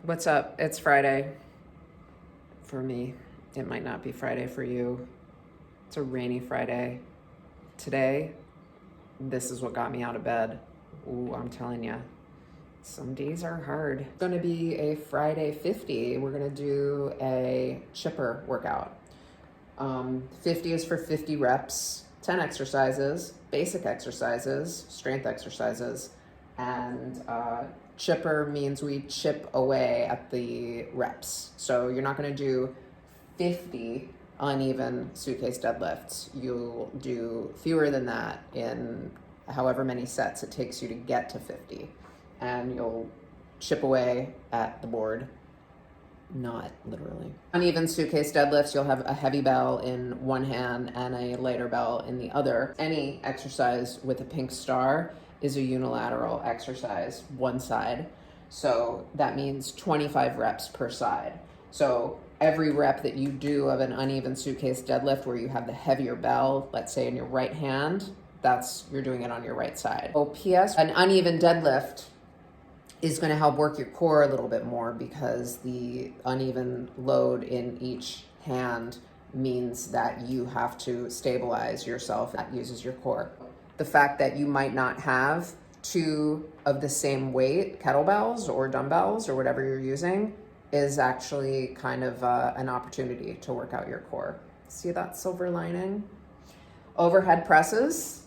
What's up? It's Friday. For me, it might not be Friday for you. It's a rainy Friday. Today, this is what got me out of bed. Ooh, I'm telling you, some days are hard. It's gonna be a Friday 50. We're gonna do a chipper workout. 50 is for 50 reps, 10 exercises, basic exercises, strength exercises, and chipper means we chip away at the reps. So you're not going to do 50 uneven suitcase deadlifts. You'll do fewer than that in however many sets it takes you to get to 50. And you'll chip away at the board, not literally. Uneven suitcase deadlifts, you'll have a heavy bell in one hand and a lighter bell in the other. Any exercise with a pink star is a unilateral exercise, one side. So that means 25 reps per side. So every rep that you do of an uneven suitcase deadlift where you have the heavier bell, let's say in your right hand, you're doing it on your right side. P.S. An uneven deadlift is going to help work your core a little bit more because the uneven load in each hand means that you have to stabilize yourself. That uses your core. The fact that you might not have two of the same weight, kettlebells or dumbbells or whatever you're using, is actually kind of an opportunity to work out your core. See that silver lining? Overhead presses,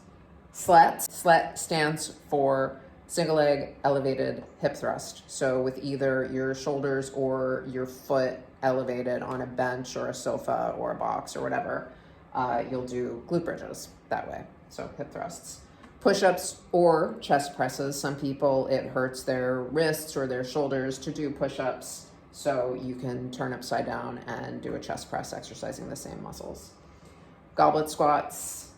SLEHT. SLEHT stands for single leg elevated hip thrust. So with either your shoulders or your foot elevated on a bench or a sofa or a box or whatever, you'll do glute bridges that way. So hip thrusts. Push-ups or chest presses. Some people, it hurts their wrists or their shoulders to do push-ups. So you can turn upside down and do a chest press exercising the same muscles. Goblet squats,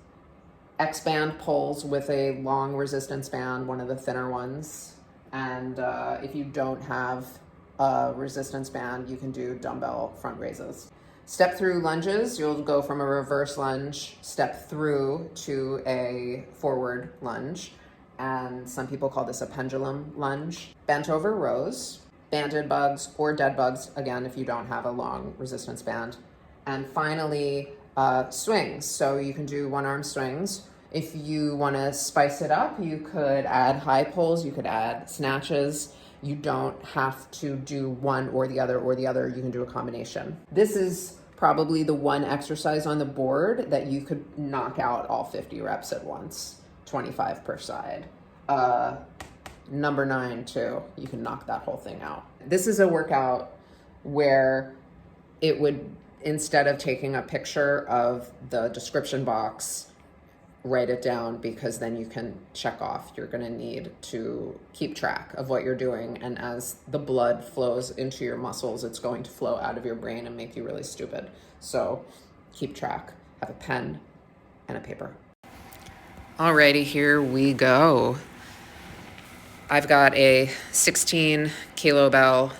X-band pulls with a long resistance band, one of the thinner ones. And if you don't have a resistance band, you can do dumbbell front raises. Step through lunges, you'll go from a reverse lunge, step through to a forward lunge. And some people call this a pendulum lunge. Bent over rows, banded bugs or dead bugs, again, if you don't have a long resistance band. And finally, swings. So you can do one arm swings. If you want to spice it up, you could add high pulls, you could add snatches. You don't have to do one or the other or the other. You can do a combination. This is probably the one exercise on the board that you could knock out all 50 reps at once, 25 per side. Number 9 too, you can knock that whole thing out. This is a workout where it would, instead of taking a picture of the description box, write it down, because then you can check off. You're going to need to keep track of what you're doing, and as the blood flows into your muscles, it's going to flow out of your brain and make you really stupid. So keep track. Have a pen and a paper. Alrighty, here we go. I've got a 16 kilo bell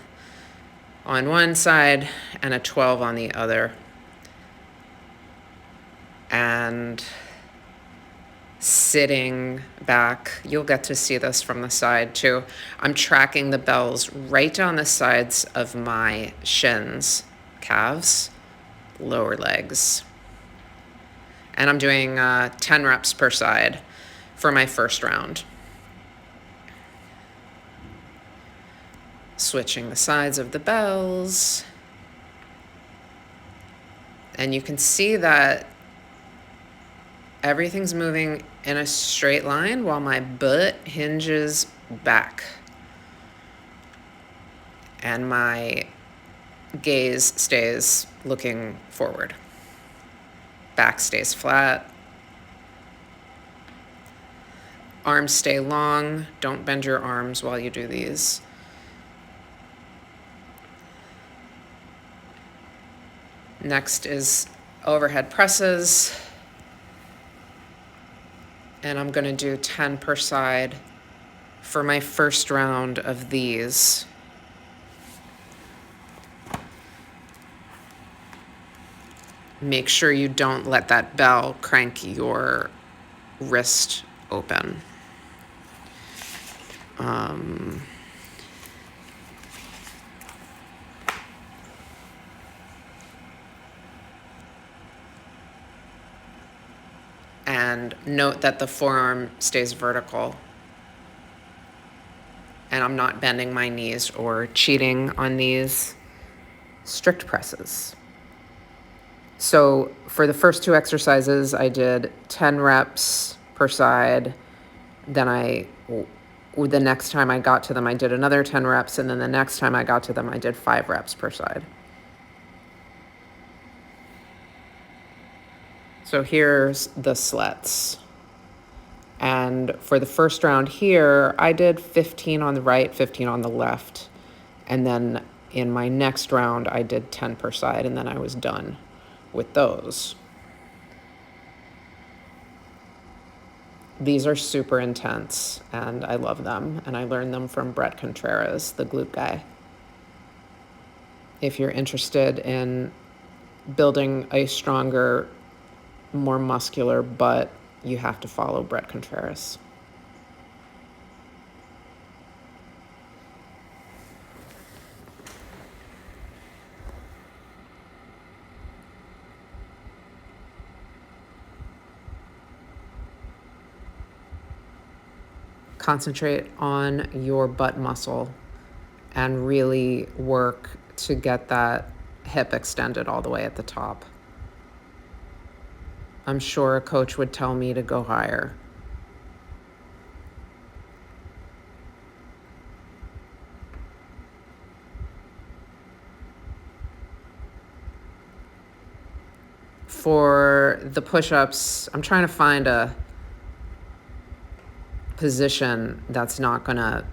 on one side and a 12 on the other. And sitting back, you'll get to see this from the side too. I'm tracking the bells right down the sides of my shins, calves, lower legs. And I'm doing 10 reps per side for my first round. Switching the sides of the bells. And you can see that everything's moving in a straight line while my butt hinges back. And my gaze stays looking forward. Back stays flat. Arms stay long. Don't bend your arms while you do these. Next is overhead presses. And I'm going to do 10 per side for my first round of these. Make sure you don't let that bell crank your wrist open. And note that the forearm stays vertical. And I'm not bending my knees or cheating on these strict presses. So for the first two exercises, I did 10 reps per side. Then the next time I got to them, I did another 10 reps. And then the next time I got to them, I did 5 reps per side. So here's the SLEHTs. And for the first round here, I did 15 on the right, 15 on the left. And then in my next round, I did 10 per side, and then I was done with those. These are super intense, and I love them. And I learned them from Brett Contreras, the glute guy. If you're interested in building a stronger, more muscular butt, you have to follow Brett Contreras. Concentrate on your butt muscle and really work to get that hip extended all the way at the top. I'm sure a coach would tell me to go higher. For the push-ups, I'm trying to find a position that's not gonna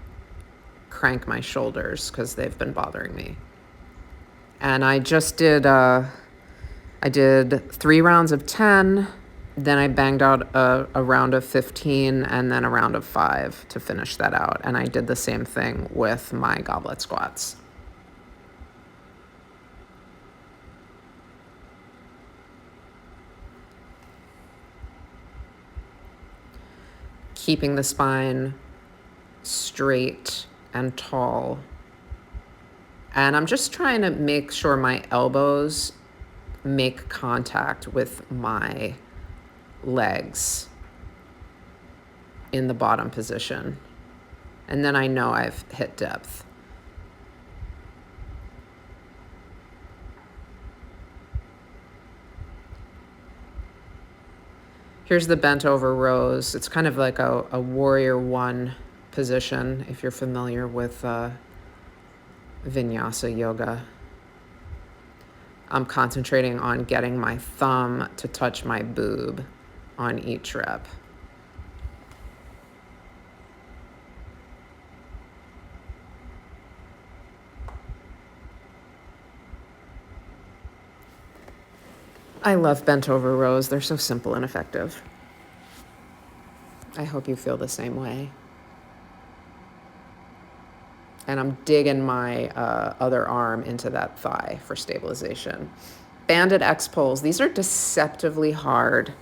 crank my shoulders because they've been bothering me. And I just did, I did 3 rounds of 10, then I banged out a round of 15 and then a round of 5 to finish that out. And I did the same thing with my goblet squats. Keeping the spine straight and tall. And I'm just trying to make sure my elbows make contact with my legs in the bottom position. And then I know I've hit depth. Here's the bent over rows. It's kind of like a warrior one position, if you're familiar with vinyasa yoga. I'm concentrating on getting my thumb to touch my boob on each rep. I love bent over rows. They're so simple and effective. I hope you feel the same way. And I'm digging my other arm into that thigh for stabilization. Banded X pulls. These are deceptively hard.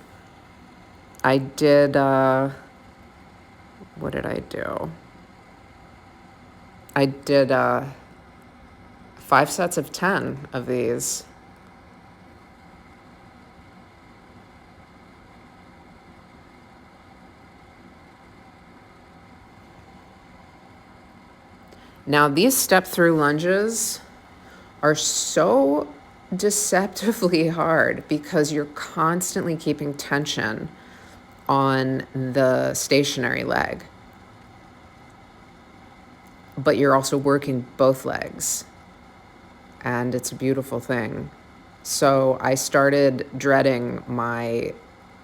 I did, what did I do? I did 5 sets of 10 of these. Now, these step-through lunges are so deceptively hard because you're constantly keeping tension on the stationary leg, but you're also working both legs, and it's a beautiful thing. So I started dreading my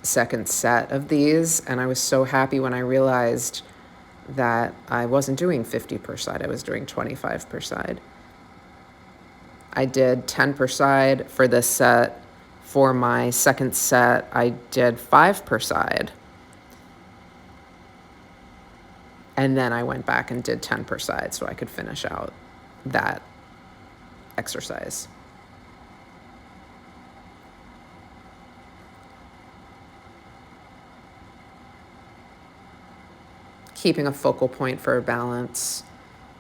second set of these, and I was so happy when I realized that I wasn't doing 50 per side, I was doing 25 per side. I did 10 per side for this set. For my second set, I did 5 per side. And then I went back and did 10 per side so I could finish out that exercise. Keeping a focal point for balance,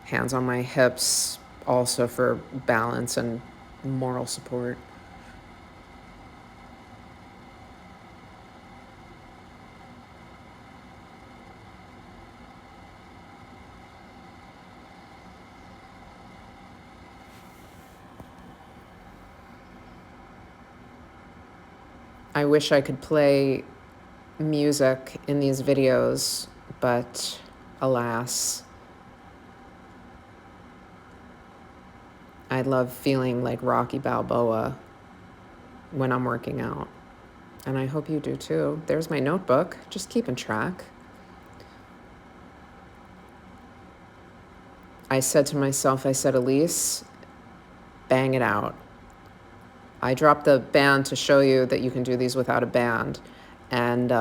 hands on my hips, also for balance and moral support. I wish I could play music in these videos, but alas, I love feeling like Rocky Balboa when I'm working out. And I hope you do too. There's my notebook, just keeping track. I said to myself, Elise, bang it out. I dropped the band to show you that you can do these without a band. And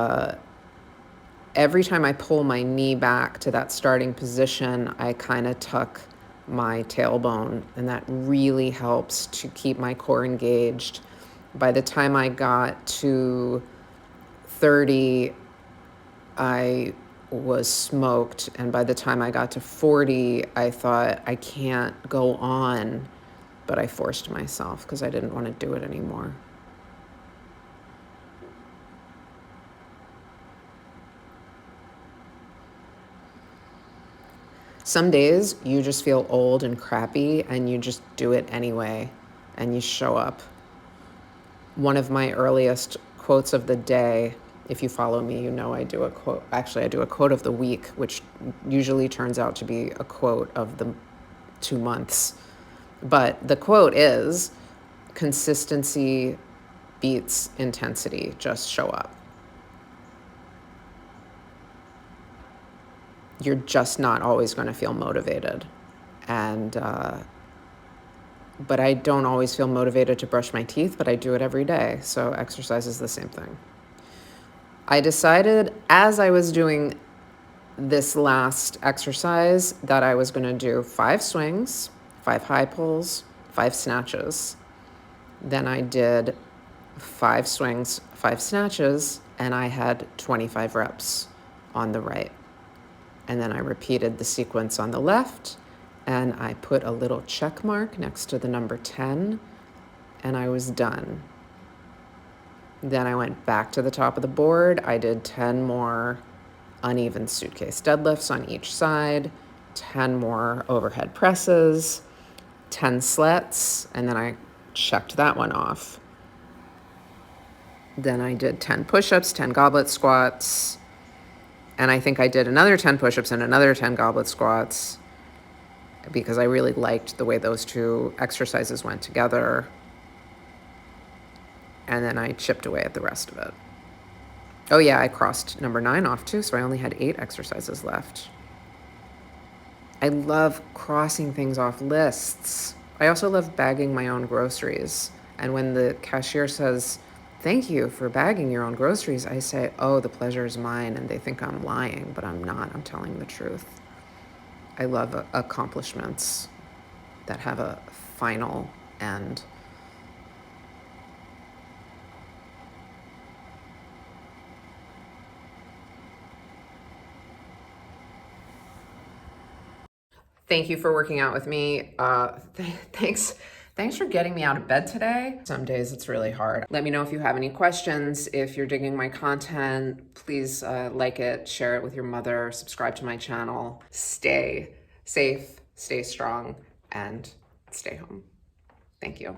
every time I pull my knee back to that starting position, I kind of tuck my tailbone, and that really helps to keep my core engaged. By the time I got to 30, I was smoked, and by the time I got to 40, I thought, I can't go on, but I forced myself because I didn't want to do it anymore. Some days you just feel old and crappy and you just do it anyway and you show up. One of my earliest quotes of the day, if you follow me, you know I do a quote. Actually, I do a quote of the week, which usually turns out to be a quote of the 2 months. But the quote is, consistency beats intensity, just show up. You're just not always going to feel motivated. And, but I don't always feel motivated to brush my teeth, but I do it every day. So exercise is the same thing. I decided as I was doing this last exercise that I was going to do 5 swings, 5 high pulls, 5 snatches. Then I did 5 swings, 5 snatches, and I had 25 reps on the right. And then I repeated the sequence on the left, and I put a little check mark next to the number 10, and I was done. Then I went back to the top of the board. I did 10 more uneven suitcase deadlifts on each side, 10 more overhead presses, 10 SLEHTs, and then I checked that one off. Then I did 10 push-ups, 10 goblet squats, and I think I did another 10 push-ups and another 10 goblet squats because I really liked the way those 2 exercises went together. And then I chipped away at the rest of it. Oh yeah, I crossed number 9 off too, so I only had 8 exercises left. I love crossing things off lists. I also love bagging my own groceries. And when the cashier says, "Thank you for bagging your own groceries," I say, "Oh, the pleasure is mine," and they think I'm lying, but I'm not. I'm telling the truth. I love accomplishments that have a final end. Thank you for working out with me. Thanks for getting me out of bed today. Some days it's really hard. Let me know if you have any questions. If you're digging my content, please like it, share it with your mother, subscribe to my channel. Stay safe, stay strong, and stay home. Thank you.